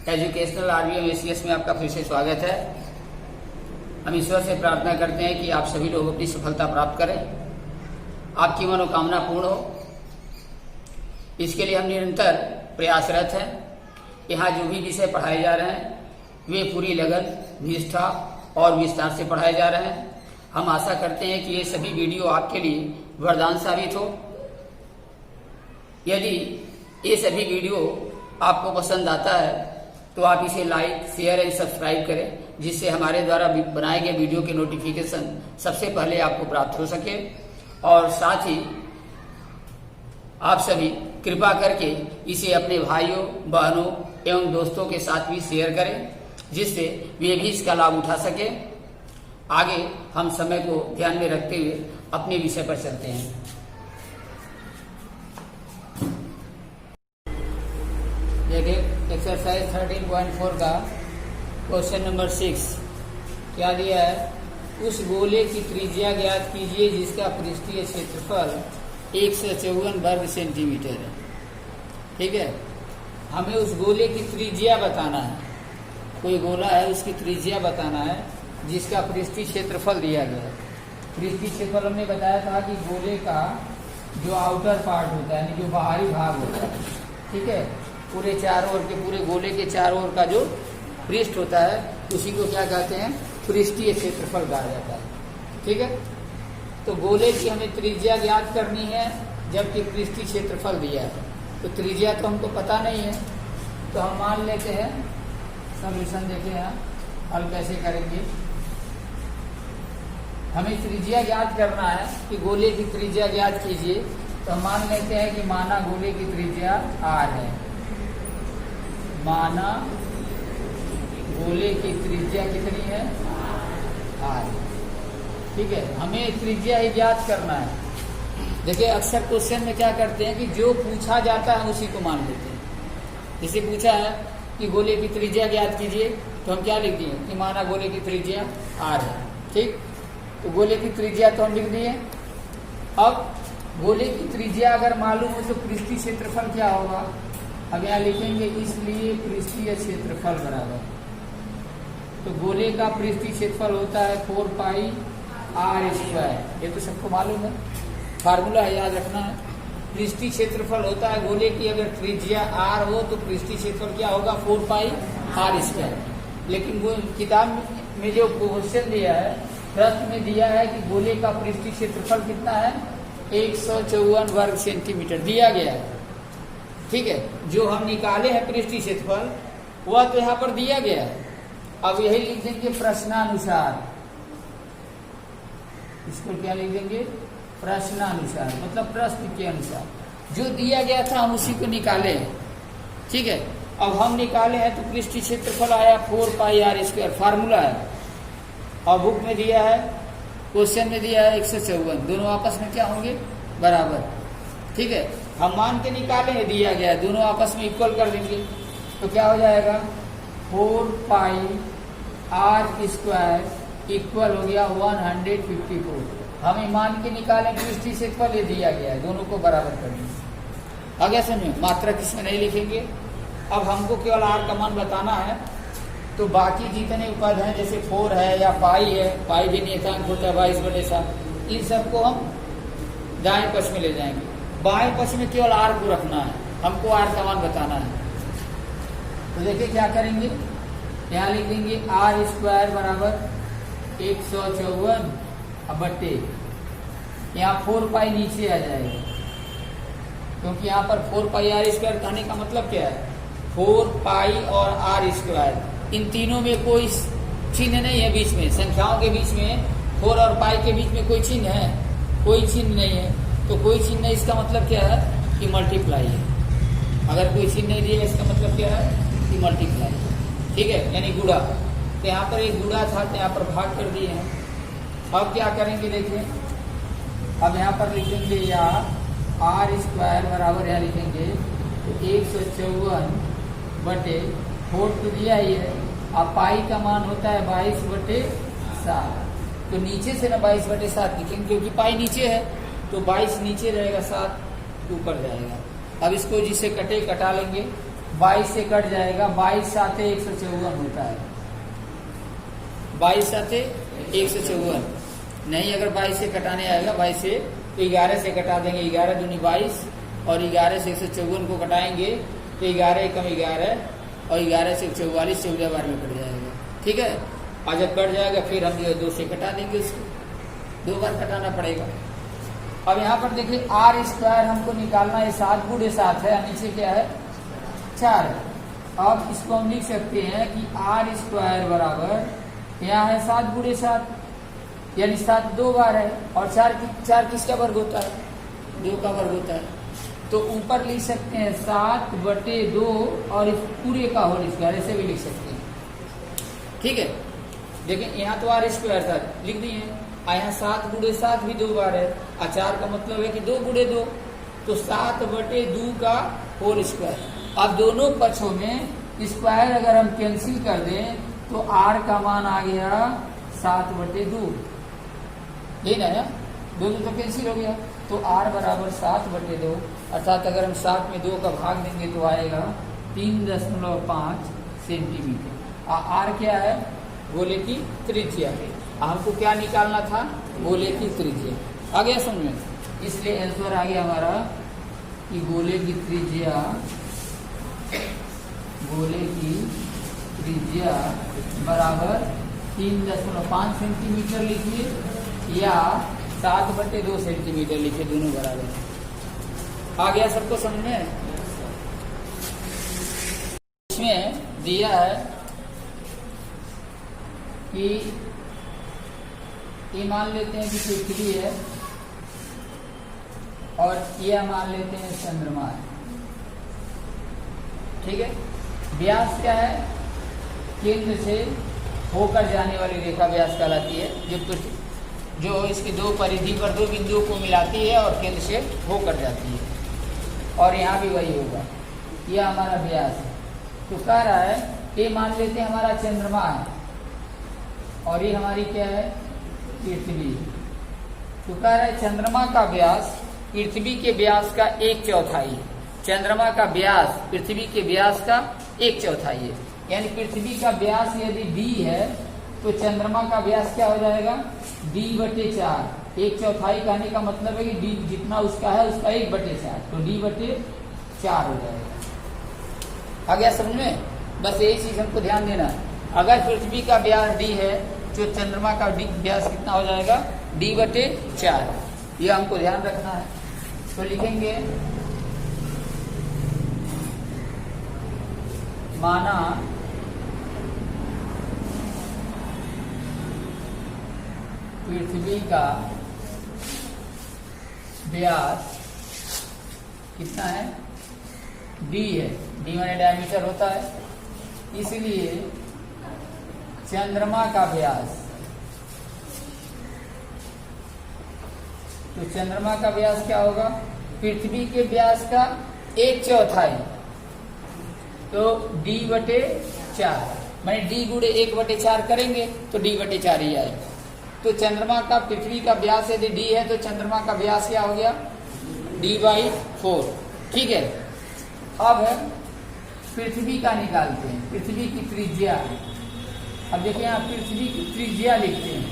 Educational RVM में आपका फिर से स्वागत है। हम ईश्वर से प्रार्थना करते हैं कि आप सभी लोग अपनी सफलता प्राप्त करें, आपकी मनोकामना पूर्ण हो। इसके लिए हम निरंतर प्रयासरत हैं। यहाँ जो भी विषय पढ़ाए जा रहे हैं वे पूरी लगन, निष्ठा और विस्तार से पढ़ाए जा रहे हैं। हम आशा करते हैं कि ये सभी वीडियो आपके लिए वरदान साबित हो। यदि ये सभी वीडियो आपको पसंद आता है तो आप इसे लाइक, शेयर एंड सब्सक्राइब करें, जिससे हमारे द्वारा बनाए गए वीडियो के नोटिफिकेशन सबसे पहले आपको प्राप्त हो सके। और साथ ही आप सभी कृपा करके इसे अपने भाइयों, बहनों एवं दोस्तों के साथ भी शेयर करें, जिससे वे भी इसका लाभ उठा सके। आगे हम समय को ध्यान में रखते हुए अपने विषय पर चलते हैं। देखिए एक्सरसाइज 13.4 का क्वेश्चन नंबर 6 क्या दिया है। उस गोले की त्रिज्या ज्ञात कीजिए जिसका पृष्ठीय क्षेत्रफल 154 वर्ग सेंटीमीटर है। ठीक है, हमें उस गोले की त्रिज्या बताना है। कोई गोला है, उसकी त्रिज्या बताना है जिसका पृष्ठीय क्षेत्रफल दिया गया है। पृष्ठीय क्षेत्रफल हमने बताया था कि गोले का जो आउटर पार्ट होता है, यानी जो बाहरी भाग होता है, ठीक है, पूरे चारों ओर के, पूरे गोले के चारों ओर का जो पृष्ठ होता है उसी को क्या कहते हैं, पृष्ठीय क्षेत्रफल कहा जाता है। ठीक है, तो गोले की हमें त्रिज्या ज्ञात करनी है जबकि पृष्ठीय क्षेत्रफल दिया है। तो त्रिज्या तो हमको पता नहीं है, तो हम मान लेते हैं, सॉल्यूशन देखें यहाँ हल कैसे करेंगे। हमें त्रिज्या ज्ञात करना है कि गोले की त्रिज्या ज्ञात कीजिए, तो हम मान लेते हैं कि माना गोले की त्रिज्या r है। माना गोले की त्रिज्या कितनी है, r। ठीक है, हमें त्रिज्या ही ज्ञात करना है। देखिए अक्सर क्वेश्चन में क्या करते हैं कि जो पूछा जाता है उसी को मान लेते हैं। जैसे पूछा है कि गोले की त्रिज्या ज्ञात कीजिए, तो हम क्या लिख दिए कि माना गोले की त्रिज्या r है। ठीक, तो गोले की त्रिज्या तो हम लिख दिए। अब गोले की त्रिज्या अगर मालूम हो तो पृष्ठीय क्षेत्रफल क्या होगा। अब यहाँ लिखेंगे इसलिए पृष्ठीय क्षेत्रफल बराबर, तो गोले का पृष्ठीय क्षेत्रफल होता है 4 पाई r²। ये तो सबको मालूम है, फार्मूला है, याद रखना है। पृष्ठीय क्षेत्रफल होता है गोले की अगर त्रिज्या r हो तो पृष्ठीय क्षेत्रफल क्या होगा, 4 पाई r²। लेकिन वो किताब में जो क्वेश्चन दिया है, प्रश्न में दिया है कि गोले का पृष्ठीय क्षेत्रफल कितना है, 154 वर्ग सेंटीमीटर दिया गया है। ठीक है, जो हम निकाले हैं पृष्ठीय क्षेत्रफल वह तो यहाँ पर दिया गया है। अब यही लिख देंगे प्रश्नानुसार, इसको क्या लिख देंगे, प्रश्नानुसार, मतलब प्रश्न के अनुसार जो दिया गया था हम उसी को निकाले हैं। ठीक है, अब हम निकाले हैं तो पृष्ठीय क्षेत्रफल आया 4 पाई r², फार्मूला है। और बुक में दिया है, क्वेश्चन में दिया है 154, दोनों आपस में क्या होंगे, बराबर। ठीक है, हम मान के निकाले हैं, दिया गया है, दोनों आपस में इक्वल कर देंगे तो क्या हो जाएगा, 4 पाई r² इक्वल हो गया 154। हमें मान के निकाले पृष्ठीय क्षेत्रफल, ये दिया गया है, दोनों को बराबर कर देंगे। आगे समझो, मात्रा किसमें नहीं लिखेंगे। अब हमको केवल r का मान बताना है, तो बाकी जितने पद हैं जैसे 4 है या पाई है, पाई भी नियतांक होता है 22/7, इन सबको हम दाएं पक्ष में ले जाएंगे। बाएं पक्ष में केवल r को रखना है, हमको r का मान बताना है। तो देखिए क्या करेंगे, यहाँ लिख देंगे r² बराबर 154 बट्टे, यहाँ 4 पाई नीचे आ जाएगा, क्योंकि यहाँ पर 4 पाई r² कहने का मतलब क्या है, 4 पाई और r², इन तीनों में कोई चिन्ह नहीं है बीच में, संख्याओं के बीच में 4 और पाई के बीच में कोई चिन्ह है, कोई चिन्ह नहीं है। तो कोई चिन्ह नहीं, इसका मतलब क्या है कि मल्टीप्लाई है। अगर कोई चिन्ह नहीं दिया इसका मतलब क्या है कि मल्टीप्लाई। ठीक है, यानी गुणा। तो यहाँ पर एक गुणा था तो यहाँ पर भाग कर दिए हैं। अब क्या करेंगे देखिए, अब यहाँ पर लिखेंगे या r² बराबर, यहाँ लिखेंगे तो 154 बटे 4 तो दिया ही है, अब पाई का मान होता है 22/7, तो नीचे से ना 22/7 लिखेंगे, क्योंकि पाई नीचे है तो 22 नीचे रहेगा, 7 ऊपर जाएगा। अब इसको जिससे कटे कटा लेंगे, 22 से कट जाएगा, 22 साते 154 होता है, 22 साते 154। नहीं, अगर 22 से कटाने आएगा 22 से तो 11 से कटा देंगे, 11 दूनी 22 और 11 से 154 को कटाएंगे तो 11 कम 11 और 11 से 44, 14 बार में कट जाएगा। ठीक है, और जब कट जाएगा फिर हम जो 2 से कटा देंगे, उसको 2 बार कटाना पड़ेगा। अब यहाँ पर देखिए आर स्क्वायर हमको निकालना है, 7 गुणे 7 है, नीचे क्या है 4 है। अब इसको हम लिख सकते हैं कि आर स्क्वायर बराबर यहाँ है 7 गुणे 7, यानी 7 2 बार है, और 4 किसका वर्ग होता है, 2 का वर्ग होता है। तो ऊपर लिख सकते हैं 7/2 और इस पूरे का होल स्क्वायर, ऐसे भी लिख सकते हैं। ठीक है, देखिए यहाँ तो आर स्क्वायर था, लिख दिए, और यहाँ 7 गुणे 7 भी 2 बार है, और 4 का मतलब है कि 2 गुणे 2, तो 7/2 का होल स्क्वायर। अब दोनों पक्षों में स्क्वायर अगर हम कैंसिल कर दें तो आर का मान आ गया 7/2, ये ना, 2 तो कैंसिल हो गया, तो आर बराबर 7/2, अर्थात अगर हम 7 में 2 का भाग देंगे तो आएगा 3.5 सेंटीमीटर। आर क्या है, गोले की त्रिज्या। हमको क्या निकालना था, गोले की त्रिज्या। आ गया समझ में, इसलिए आंसर आ गया हमारा कि गोले की त्रिज्या बराबर 3.5 सेंटीमीटर लिखिए या 7/2 सेंटीमीटर लिखिए, दोनों बराबर। आ गया सबको समझ में। इसमें दिया है कि ये मान लेते हैं कि पृथ्वी है और ये मान लेते हैं चंद्रमा है। ठीक है, व्यास क्या है, केंद्र से होकर जाने वाली रेखा व्यास कहलाती है, जो इसकी 2 परिधि पर 2 बिंदुओं को मिलाती है और केंद्र से होकर जाती है। और यहाँ भी वही होगा, यह हमारा व्यास है। तो कह रहा है ये मान लेते हैं हमारा चंद्रमा है और ये हमारी क्या है, पृथ्वी। तो कह रहा है चंद्रमा का व्यास पृथ्वी के व्यास का 1/4 है। चंद्रमा का व्यास पृथ्वी के व्यास का 1/4 है, यानी पृथ्वी का व्यास यदि d है तो चंद्रमा का व्यास क्या हो जाएगा, d/4। 1/4 कहने का मतलब है कि d जितना उसका है उसका 1/4, तो d/4 हो जाएगा। आ गया समझ में, बस यही चीज हमको ध्यान देना है। अगर पृथ्वी का व्यास d है तो चंद्रमा का व्यास कितना हो जाएगा, d/4। यह हमको ध्यान रखना है। तो लिखेंगे माना पृथ्वी का व्यास कितना है, d है, d माने डायमीटर होता है, इसलिए चंद्रमा का व्यास, तो चंद्रमा का व्यास क्या होगा, पृथ्वी के व्यास का 1/4, तो d/4, मैंने d गुणे 1/4 करेंगे तो d/4 ही आएगा। तो चंद्रमा का पृथ्वी का व्यास यदि d है तो चंद्रमा का व्यास क्या हो गया, d/4। ठीक है, अब पृथ्वी का निकालते हैं, पृथ्वी की त्रिज्या। अब देखिए यहाँ पृथ्वी की त्रिज्या लिखते हैं,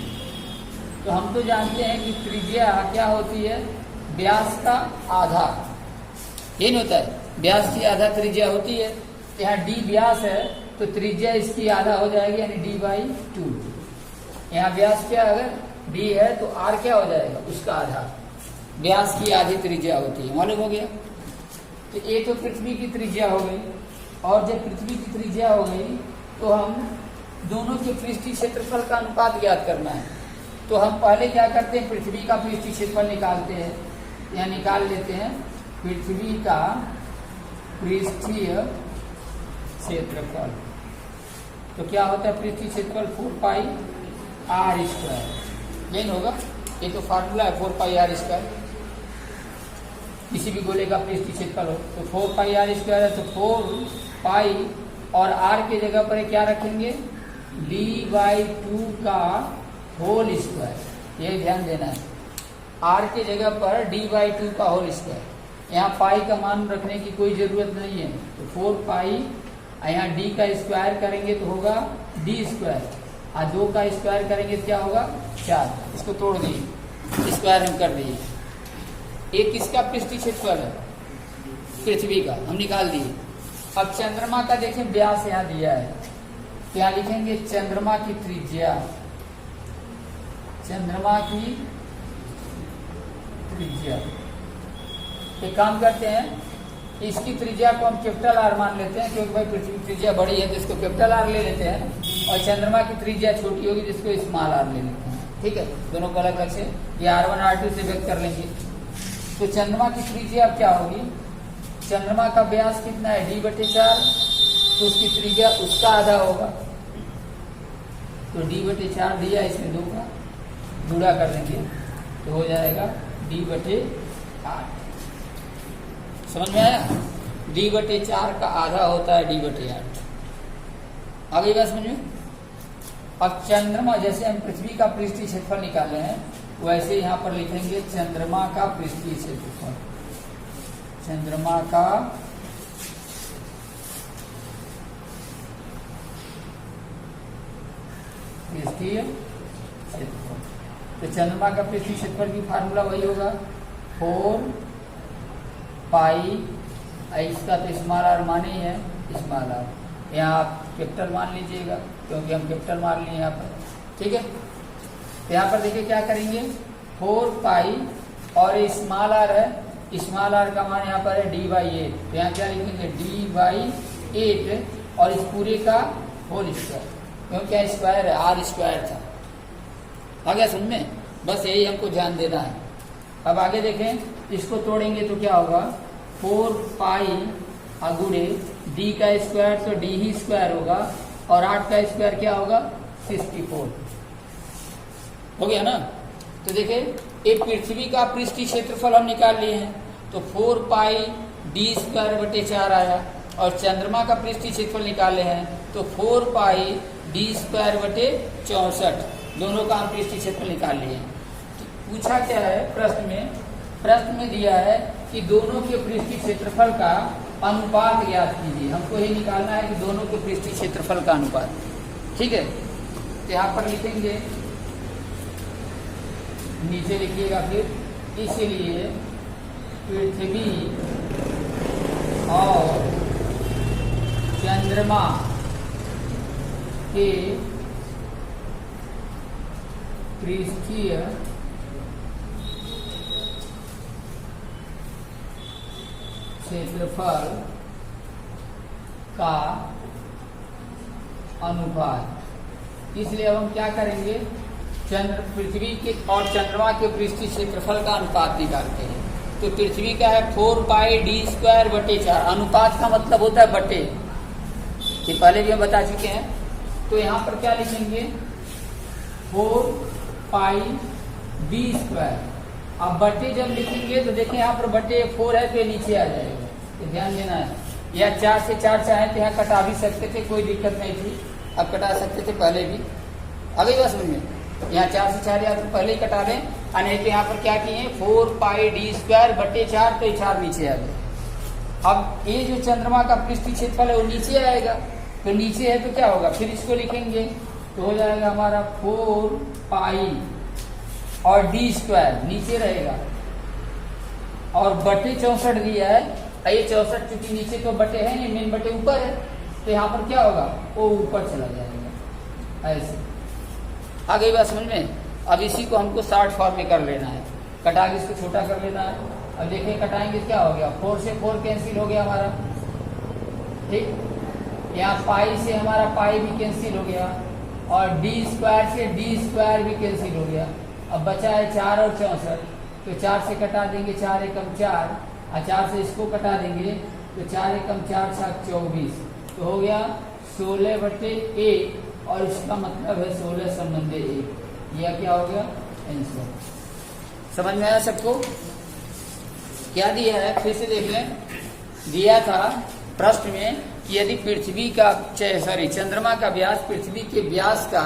तो हम तो जानते हैं कि त्रिज्या क्या होती है, व्यास का आधा, ये नहीं होता है, व्यास की आधा त्रिज्या होती है। यहाँ d व्यास है तो त्रिज्या इसकी आधा हो जाएगी, यानी d/2। यहाँ व्यास क्या, अगर d है तो r क्या हो जाएगा, उसका आधा, व्यास की आधी त्रिज्या होती है, मालूम हो गया। तो ये तो पृथ्वी की त्रिज्या हो गई, और जब पृथ्वी की त्रिज्या हो गई तो हम दोनों के पृष्ठीय क्षेत्रफल का अनुपात ज्ञात करना है। तो हम पहले क्या करते हैं, पृथ्वी का पृष्ठीय क्षेत्रफल निकालते हैं, या निकाल लेते हैं पृथ्वी का पृष्ठीय क्षेत्रफल। तो क्या होता है, पृथ्वी क्षेत्रफल 4πr², लेन होगा, ये तो फार्मूला है 4πr²। किसी भी गोले का पृष्ठीय क्षेत्रफल हो तो 4πr² है, तो 4π और r के जगह पर क्या रखेंगे, d/2 का होल स्क्वायर। ये ध्यान देना है, r के जगह पर d/2 का होल स्क्वायर। यहाँ पाई का मान रखने की कोई जरूरत नहीं है, तो 4 पाई, यहाँ डी का स्क्वायर करेंगे तो होगा डी स्क्वायर, और 2 का स्क्वायर करेंगे तो क्या होगा 4। इसको तोड़ दिए, स्क्वायर हम कर दिए। एक किसका पृष्ठीय क्षेत्रफल है? पृथ्वी का, हम निकाल दिए। अब चंद्रमा का देखिए व्यास यहाँ दिया है, क्या लिखेंगे? चंद्रमा की त्रिज्या, चंद्रमा की त्रिज्या। एक काम करते हैं, इसकी त्रिज्या को हम कैपिटल आर मान लेते हैं, क्योंकि भाई पृथ्वी की त्रिज्या बड़ी है तो इसको कैपिटल आर ले लेते हैं, और चंद्रमा की त्रिज्या छोटी होगी जिसको स्मॉल आर ले लेते हैं। ठीक है, दोनों को अलग अलग से ये R1 R2 से व्यक्त कर लेंगे। तो चंद्रमा की त्रिज्या अब क्या होगी? चंद्रमा का व्यास कितना है? D/4, तो उसकी त्रिज्या उसका आधा होगा, तो D/4 दिया, इसमें 2 का गुणा कर देंगे तो हो जाएगा D/8। समझ में आया? D/4 का आधा होता है D/8। आगे बात समझ में? अब चंद्रमा, जैसे हम पृथ्वी का पृष्ठीय क्षेत्रफल निकाले हैं, वैसे यहाँ पर लिखेंगे चंद्रमा का पृष्ठीय क्षेत्रफल, चंद्रमा का पृष्ठीय क्षेत्रफल। तो चंद्रमा का पृथ्वी क्षेत्रफल की फार्मूला वही होगा 4 पाई, इसका तो स्मॉल आर माने ही है, स्मॉल आर यहाँ आप कैपिटल मान लीजिएगा, क्योंकि हम कैपिटल मान लिए यहाँ पर। ठीक है, तो यहाँ पर देखिए क्या करेंगे, 4 पाई और स्मॉल आर है, स्मॉल आर का मान यहाँ पर है D/8, तो यहाँ क्या लिखेंगे D/8 और इस पूरे का होल स्क्वायर, क्योंकि क्या स्क्वायर है, आर स्क्वायर था। आ गया समझ में? बस यही हमको ध्यान देना है। अब आगे देखें, इसको तोड़ेंगे तो क्या होगा, 4 पाई अगुड़े डी का स्क्वायर, तो डी ही स्क्वायर होगा, और 8 का स्क्वायर क्या होगा 64। हो गया ना? तो देखिए ये पृथ्वी का पृष्ठीय क्षेत्रफल हम निकाल लिए हैं, तो 4 पाई D²/4 आया, और चंद्रमा का पृष्ठीय क्षेत्रफल निकाले हैं तो 4 पाई D²/64, दोनों का हम पृष्ठीय क्षेत्रफल निकाल लिए हैं। पूछा क्या है प्रश्न में दिया है कि दोनों के पृष्ठीय क्षेत्रफल का अनुपात ज्ञात कीजिए। हमको ये निकालना है कि दोनों के पृष्ठीय क्षेत्रफल का अनुपात। ठीक है, तो यहाँ पर लिखेंगे, नीचे लिखिएगा फिर, इसलिए पृथ्वी और चंद्रमा के पृष्ठीय क्षेत्रफल का अनुपात। इसलिए अब हम क्या करेंगे, पृथ्वी के और चंद्रमा के पृष्ठीय क्षेत्रफल का अनुपात निकालते हैं। तो पृथ्वी का है 4 पाई D²/4, अनुपात का मतलब होता है बटे, ये पहले भी हम बता चुके हैं। तो यहाँ पर क्या लिखेंगे, 4 पाई D²। अब बटे जब लिखेंगे तो देखें यहाँ पर बटे 4 है तो ये नीचे आ जाएगा, तो ध्यान देना है। या 4 से 4 चाहे तो यहाँ कटा भी सकते थे, कोई दिक्कत नहीं थी, अब कटा सकते थे पहले भी। अभी बस समझ में, यहाँ 4 से 4 या तो पहले ही कटा लें, और नहीं तो यहाँ पर क्या किए 4 पाई D²/4, तो 4 नीचे आ गया। अब ये जो चंद्रमा का पृष्ठीय क्षेत्रफल है वो नीचे आएगा, तो नीचे है तो क्या होगा, फिर इसको लिखेंगे तो हो जाएगा हमारा 4 पाई और D² नीचे रहेगा, और बटे 64 दिया है, ये 64 चूंकि नीचे तो बटे है नहीं, मेन बटे ऊपर है, तो यहाँ पर क्या होगा, वो ऊपर चला जाएगा ऐसे। आ गई बात समझ में? अब इसी को हमको शॉर्ट फॉर्म में कर लेना है, कटा के इसको छोटा कर लेना है। अब देखिए कटाएंगे क्या हो गया, 4 से 4 कैंसिल हो गया हमारा, ठीक। यहाँ पाई से हमारा पाई भी कैंसिल हो गया, और D² से D² भी कैंसिल हो गया। अब बचा है 4 और 64, तो 4 से कटा देंगे 4 एकम 4, और 4 से इसको कटा देंगे तो 4 एकम 4 7 24, तो हो गया 16/1, और इसका मतलब है 16 संबंधी 1। यह क्या हो गया, आंसर। समझ में आया सबको? क्या दिया है फिर से देख लें। दिया था प्रश्न में कि यदि पृथ्वी का चंद्रमा का व्यास पृथ्वी के व्यास का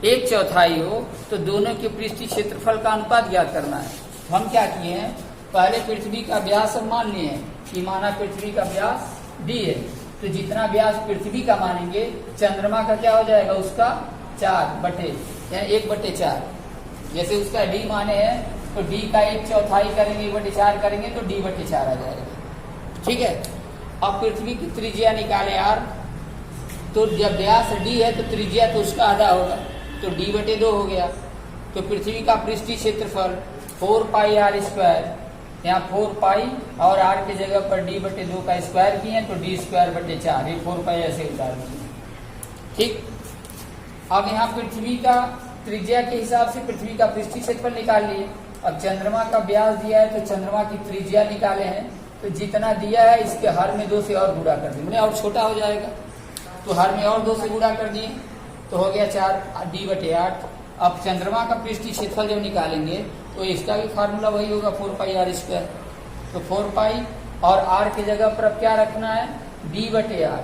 1/4 हो तो दोनों के पृष्ठीय क्षेत्रफल का अनुपात ज्ञात करना है। तो हम क्या किए हैं, पहले पृथ्वी का व्यास हम मान लिए कि माना पृथ्वी का व्यास d है, तो जितना व्यास पृथ्वी का मानेंगे चंद्रमा का क्या हो जाएगा, उसका 1/4। जैसे उसका d माने हैं तो d का 1/4 करेंगे, 1/4 करेंगे तो d/4 आ जाएगा। ठीक है। अब पृथ्वी की त्रिज्या निकाले r, तो जब व्यास d है तो त्रिज्या तो उसका आधा होगा, तो d/2 हो गया। तो पृथ्वी का पृष्ठीय क्षेत्रफल 4πr², यहाँ 4π और r की जगह पर d/2 का स्क्वायर किए तो d²/4, ये 4π ऐसे उतार दिए। ठीक। अब यहाँ पृथ्वी का त्रिज्या के हिसाब से पृथ्वी का पृष्ठीय क्षेत्रफल निकाल लिए। अब चंद्रमा का व्यास दिया है तो चंद्रमा की त्रिज्या निकाले हैं, तो जितना दिया है इसके हर में 2 से और गुणा कर दिए, और छोटा हो जाएगा, तो हर में और 2 से गुणा कर दिए तो हो गया 4 d/8। अब चंद्रमा का पृष्ठीय क्षेत्रफल जब निकालेंगे तो इसका भी फार्मूला वही होगा 4πr²। तो 4π और r की जगह पर अब क्या रखना है, d/8,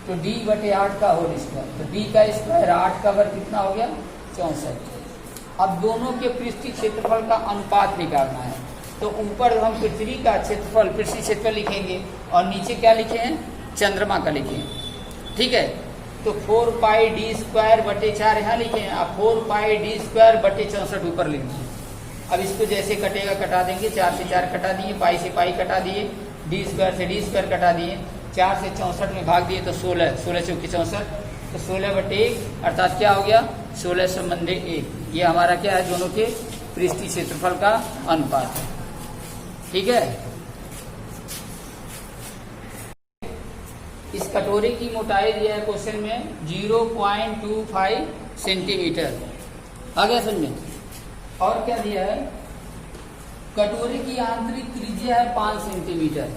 तो d/8 का होल स्क्वायर, तो d का स्क्वायर 8 का वर्ग कितना हो गया, 64। अब दोनों के पृष्ठीय क्षेत्रफल का अनुपात निकालना है, तो ऊपर हम पृथ्वी का क्षेत्रफल पृष्ठीय क्षेत्रफल लिखेंगे और नीचे क्या लिखे हैं, चंद्रमा का लिखे हैं। ठीक है। तो 4πd²/4 यहाँ लिखे हैं, आप 4πd²/64 ऊपर लिख दीजिए। अब इसको जैसे कटेगा कटा देंगे, 4 से 4 कटा दिए, पाई से पाई कटा दिए, d² से d² कटा दिए, 4 से 64 में भाग दिए तो 16, 16 चौकी 64, तो 16/1 अर्थात क्या हो गया, 16/1। ये हमारा क्या है, दोनों के पृष्ठीय क्षेत्रफल का अनुपात है। ठीक है। इस कटोरे की मोटाई दिया है क्वेश्चन में 0.25 सेंटीमीटर, आ गया समझे। और क्या दिया है, कटोरे की आंतरिक त्रिज्या है 5 सेंटीमीटर।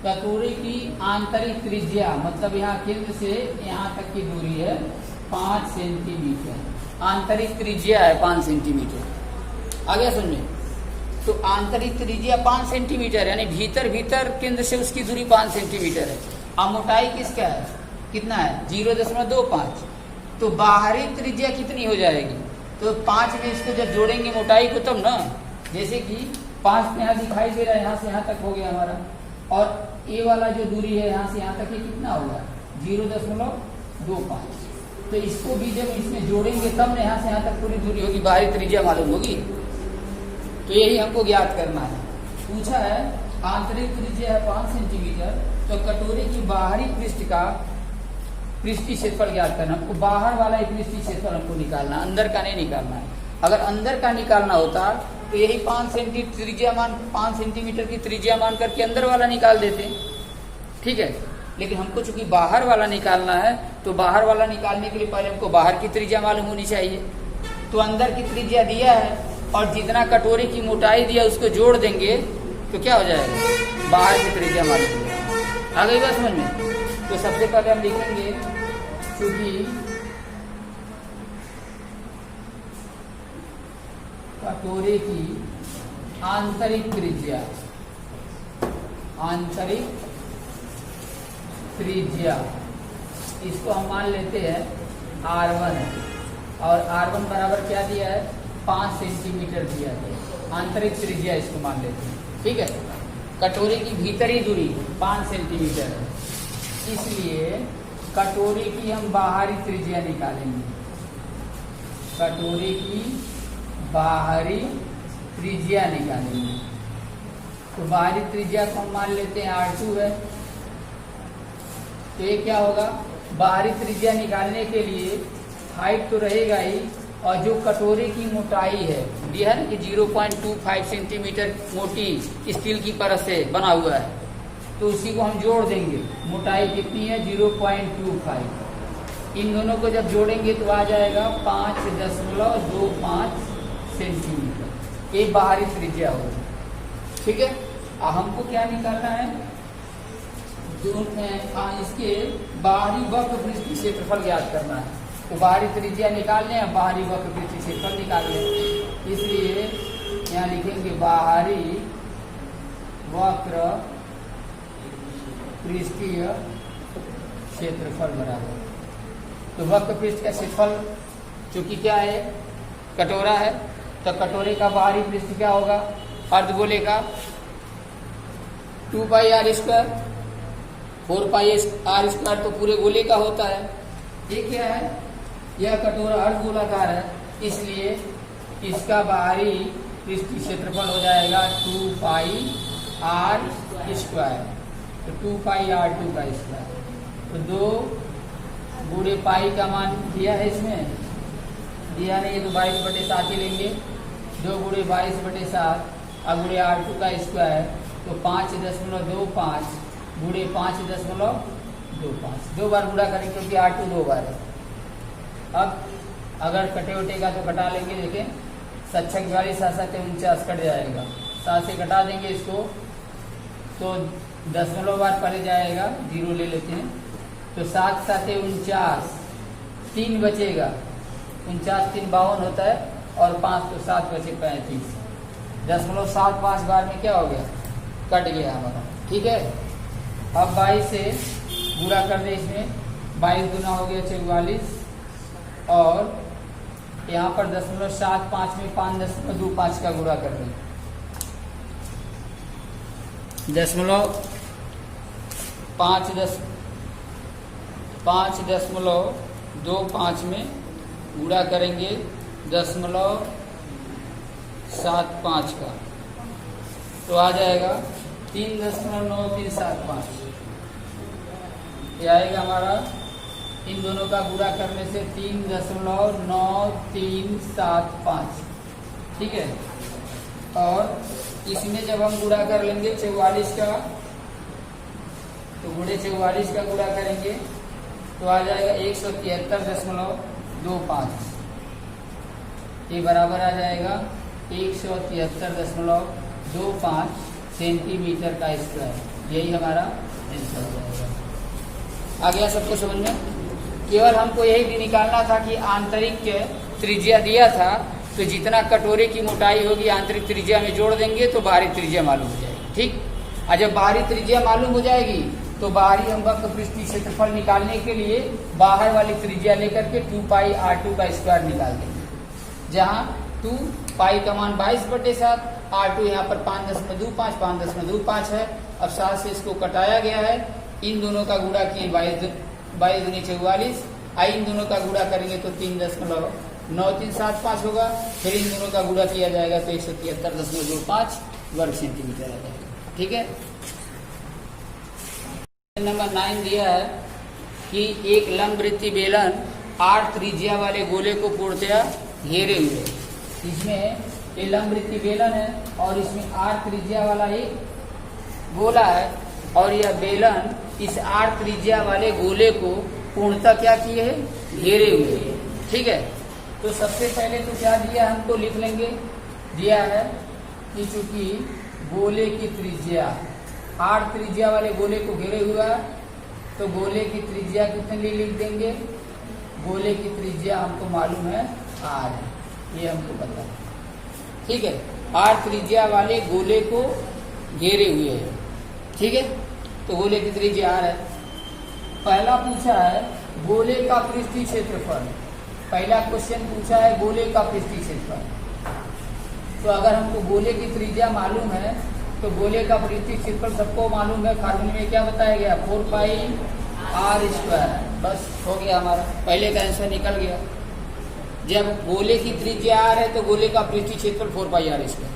कटोरे की आंतरिक त्रिज्या मतलब यहाँ केंद्र से यहाँ तक की दूरी है 5 सेंटीमीटर, आंतरिक त्रिज्या है 5 सेंटीमीटर, आ गया समझे। तो आंतरिक त्रिज्या 5 सेंटीमीटर यानी भीतर केंद्र से उसकी दूरी 5 सेंटीमीटर है। अब मोटाई किसका है, कितना है, 0.25, तो बाहरी त्रिज्या कितनी हो जाएगी, तो 5 में इसको जब जोड़ेंगे मोटाई को तब ना, जैसे कि 5 यहाँ दिखाई दे रहा है, यहाँ से यहाँ तक हो गया हमारा, और ये वाला जो दूरी है यहाँ से यहाँ तक ये कितना होगा 0.25, तो इसको भी जब इसमें जोड़ेंगे तब ना यहाँ से यहाँ तक पूरी दूरी होगी, बाहरी त्रिज्या मालूम होगी। तो यही हमको ज्ञात करना है। पूछा है आंतरिक त्रिज्या है 5 सेंटीमीटर, तो कटोरे की बाहरी पृष्ठ का पृष्ठीय क्षेत्रफल ज्ञात करना, हमको बाहर वाला एक पृष्ठीय क्षेत्रफल हमको निकालना, अंदर का नहीं निकालना है। अगर अंदर का निकालना होता तो यही 5 सेंटीमीटर की त्रिज्या मान करके अंदर वाला निकाल देते। ठीक है। लेकिन हमको चूंकि बाहर वाला निकालना है, तो बाहर वाला निकालने के लिए पहले हमको बाहर की त्रिज्या मालूम होनी चाहिए। तो अंदर की त्रिज्या दिया है और जितना कटोरे की मोटाई दिया उसको जोड़ देंगे तो क्या हो जाएगा, बाहर की त्रिज्या मालूम होगी। आ गई बात समझ में। तो सबसे पहले हम लिखेंगे क्योंकि कटोरे की आंतरिक त्रिज्या इसको हम मान लेते हैं R1 है, और R1 बराबर क्या दिया है 5 सेंटीमीटर दिया है, आंतरिक त्रिज्या इसको मान लेते हैं। ठीक है। कटोरे की भीतरी दूरी 5 सेंटीमीटर है, इसलिए कटोरे की हम बाहरी त्रिज्या निकालेंगे। कटोरे की बाहरी त्रिज्या निकालेंगे, तो बाहरी त्रिज्या को हम मान लेते हैं R2 है। तो ये क्या होगा, बाहरी त्रिज्या निकालने के लिए हाइट तो रहेगा ही, और जो कटोरे की मोटाई है दिया है ना कि 0.25 सेंटीमीटर मोटी स्टील की परत से बना हुआ है, तो उसी को हम जोड़ देंगे। मोटाई कितनी है 0.25, इन दोनों को जब जोड़ेंगे तो आ जाएगा 5.25 सेंटीमीटर, ये बाहरी त्रिज्या होगी। ठीक है। हमको क्या निकालना है, इसके बाहरी वक्र पृष्ठीय क्षेत्रफल ज्ञात करना है। तो बाहरी त्रिज्या निकालने हैं, बाहरी वक्र पृष्ठीय क्षेत्रफल निकालने, इसलिए यहाँ लिखेंगे बाहरी वक्र पृष्ठीय क्षेत्रफल बराबर, तो वक्र पृष्ठ का क्षेत्रफल चूंकि क्या है कटोरा है, तो कटोरे का बाहरी पृष्ठ क्या होगा अर्धगोले का 2 pi r square, 4 pi r square तो पूरे गोले का होता है। ये क्या है, यह कटोरा अर्धगोलाकार है, इसलिए इसका बाहरी पृष्ठीय क्षेत्रफल हो जाएगा 2 पाई आर स्क्वायर, तो 2 पाई आर 2 का स्क्वायर। तो 2 गुणे पाई का मान दिया है, इसमें दिया नहीं है तो 22/7 ही लेंगे। 2 गुणे 22/7 और गुणे R2 का स्क्वायर, तो 5.25 गुणे 5.25, 2 बार गुणा करेंगे क्योंकि R2 2 बार है। अब अगर कटे उटे का तो कटा लेंगे, देखें 7×6 = 49 कट जाएगा, 7 से कटा देंगे इसको तो दशमलव बार पहले जाएगा, 0 ले लेते हैं, तो 7 × 7 = 49, 3 बचेगा, 49 3 52 होता है, और 5 तो 7 बचे 35, 0.75 बार में क्या हो गया, कट गया हमारा। ठीक है, अब 22 से गुणा कर दे, इसमें 22 गुना हो गया 44, और यहाँ पर 0.75 में 5.25 का गुणा कर दें, 5.25 में गुणा करेंगे 0.75 का, तो आ जाएगा 3.9375। ये आएगा हमारा, इन दोनों का गुणा करने से 3.9375। ठीक है, और इसमें जब हम गुणा कर लेंगे 44 का, तो गुणे 44 का गुणा करेंगे तो आ जाएगा 173.25, ये बराबर आ जाएगा 173.25 सेंटीमीटर का स्क्वायर। यही हमारा आंसर हो जाएगा। आ गया सबको समझ में? केवल हमको यही भी निकालना था कि आंतरिक त्रिज्या दिया था, तो जितना कटोरे की मोटाई होगी आंतरिक त्रिज्या में जोड़ देंगे तो बाहरी त्रिज्या मालूम हो जाएगी। ठीक, और जब बाहरी त्रिज्या मालूम हो जाएगी तो बाहरी हम वक्र पृष्ठीय क्षेत्रफल निकालने के लिए बाहर वाली त्रिज्या लेकर के 2 पाई R2 का स्क्वायर निकाल देंगे, जहाँ 2 पाई का मान 22/7, R2 यहाँ पर 5.25 है। अब 7 से इसको कटाया गया है, इन दोनों का गुणा किए 22 दूनी 44, इन दोनों का गुणा करेंगे तो 3.9375 होगा, फिर इन दोनों का गुणा किया जाएगा तो 173.25 वर्ग सेंटीमीटर आ जाएगा। ठीक है, नंबर 9 दिया है कि एक लंबवृत्तीय बेलन R त्रिज्या वाले गोले को पूर्णतया घेरे हुए। इसमें ये लंबवृत्तीय बेलन है और इसमें R त्रिज्या वाला एक गोला है, और यह बेलन इस R त्रिज्या वाले गोले को पूर्णतः क्या किए है, घेरे हुए है। ठीक है, तो सबसे पहले तो क्या दिया हमको लिख लेंगे, दिया है कि चूंकि गोले की त्रिज्या R त्रिज्या वाले गोले को घेरे हुआ, तो गोले की त्रिज्या कितनी लिख देंगे, गोले की त्रिज्या हमको मालूम है R है, ये हमको पता है। ठीक है, R त्रिज्या वाले गोले को घेरे हुए है। ठीक है, तो गोले की त्रिज्या R है। पहला पूछा है गोले का पृष्ठीय क्षेत्रफल, पहला क्वेश्चन पूछा है गोले का पृष्ठीय क्षेत्रफल। तो अगर हमको गोले की त्रिज्या मालूम है तो गोले का पृष्ठीय क्षेत्रफल सबको मालूम है, फार्मूले में क्या बताया गया, 4 पाई R स्क्वायर। बस हो गया हमारा, पहले का आंसर निकल गया। जब गोले की त्रिज्या R है तो गोले का पृष्ठीय क्षेत्रफल 4 पाई R स्क्वायर,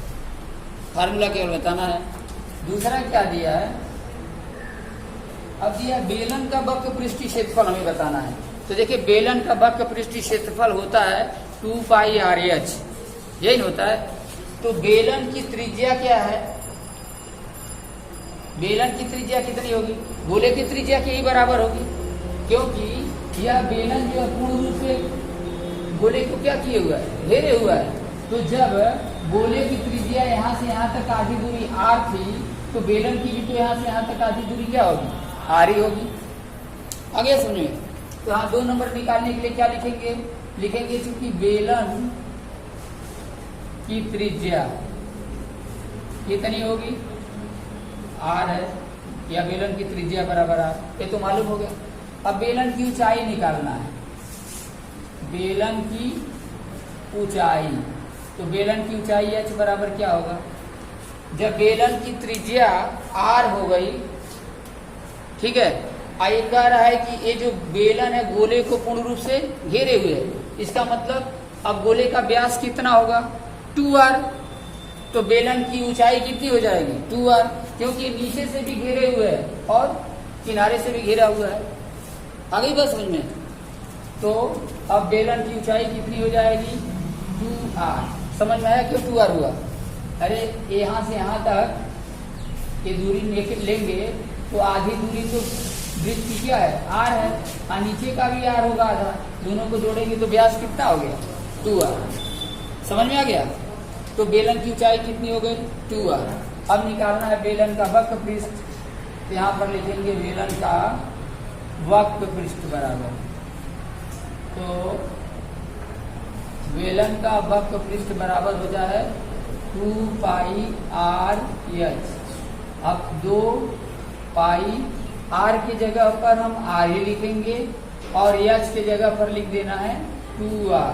फार्मूला केवल बताना है। दूसरा क्या दिया है, अब दिया बेलन का वक्र पृष्ठीय क्षेत्रफल हमें बताना है। तो देखिए बेलन का वक्र पृष्ठीय क्षेत्रफल होता है 2 पाई RH, यही होता है। तो बेलन की त्रिज्या क्या है, बेलन की त्रिज्या कितनी होगी, गोले की त्रिज्या के ही बराबर होगी, क्योंकि यह बेलन जो पूर्ण रूप से गोले को क्या किए हुआ है, घेरे हुआ है। तो जब गोले की त्रिज्या यहाँ से यहाँ तक आधी दूरी R थी, तो बेलन की भी तो यहाँ से यहाँ तक आधी दूरी क्या होगी, R ही होगी। आगे सुनिए, तो यहाँ 2 नंबर निकालने के लिए क्या लिखेंगे, लिखेंगे चूंकि बेलन की त्रिज्या कितनी होगी, R है, या बेलन की त्रिज्या बराबर R, ये तो मालूम हो गया। अब बेलन की ऊंचाई निकालना है, बेलन की ऊंचाई, तो बेलन की ऊंचाई H बराबर क्या होगा, जब बेलन की त्रिज्या r हो गई, ठीक है, ये कह रहा है कि ये जो बेलन है गोले को पूर्ण रूप से घेरे हुए है, इसका मतलब अब गोले का व्यास कितना होगा 2r, तो बेलन की ऊंचाई कितनी हो जाएगी 2r, क्योंकि नीचे से भी घेरे हुए है और किनारे से भी घेरा हुआ है। आ गई बात समझ में? तो अब बेलन की ऊंचाई कितनी हो जाएगी 2r। समझ में आया क्यों 2r हुआ? अरे यहाँ से यहाँ तक ये दूरी लेंगे तो आधी दूरी तो वृत्त की क्या है r है, और नीचे का भी r होगा आधा, दोनों को जोड़ेंगे तो व्यास कितना हो गया 2r। समझ में आ गया? तो बेलन की ऊंचाई कितनी हो गई 2r। अब निकालना है बेलन का वक्र पृष्ठ, तो यहाँ पर लिखेंगे बेलन का वक्र पृष्ठ बराबर, तो बेलन का वक्र पृष्ठ बराबर हो जाए 2 पाई r h। अब 2 पाई r की जगह पर हम r ही लिखेंगे और h की जगह पर लिख देना है 2r।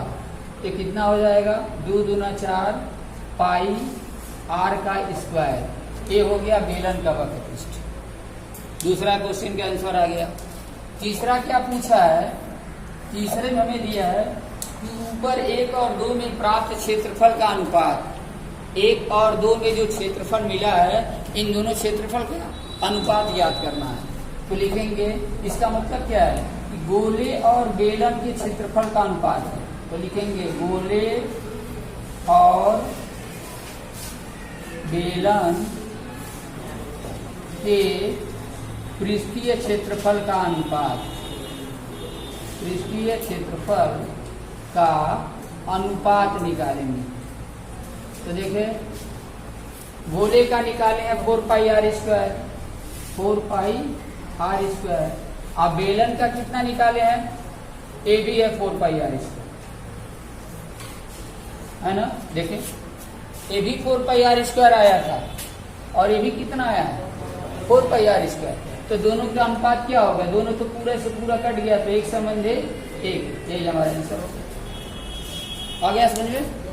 तो कितना हो जाएगा 2 दूना 4 पाई r का स्क्वायर। ये हो गया बेलन का वक्र पृष्ठ। दूसरा क्वेश्चन का आंसर आ गया। तीसरा क्या पूछा है? तीसरे में हमें दिया है कि ऊपर 1 और 2 में प्राप्त क्षेत्रफल का अनुपात, 1 और 2 में जो क्षेत्रफल मिला है इन दोनों क्षेत्रफल का अनुपात याद करना है। तो लिखेंगे, इसका मतलब क्या है कि गोले और बेलन के क्षेत्रफल का अनुपात है, तो लिखेंगे गोले और बेलन के पृष्ठीय क्षेत्रफल का अनुपात, पृष्ठीय क्षेत्रफल का अनुपात निकालेंगे। तो देखें, गोले का निकाले हैं 4 पाई r स्क्वायर, 4 पाई r स्क्वायर। अब बेलन का कितना निकाले हैं? ए भी है 4 पाई r स्क्वायर, है ना? देखें, ये भी 4 पाई r स्क्वायर आया था और ये भी कितना आया है 4 पाई r स्क्वायर। तो दोनों का अनुपात क्या होगा? दोनों तो पूरे से पूरा कट गया, तो एक संबंध है 1। यही हमारा आंसर हो गया। आ गया समझ में?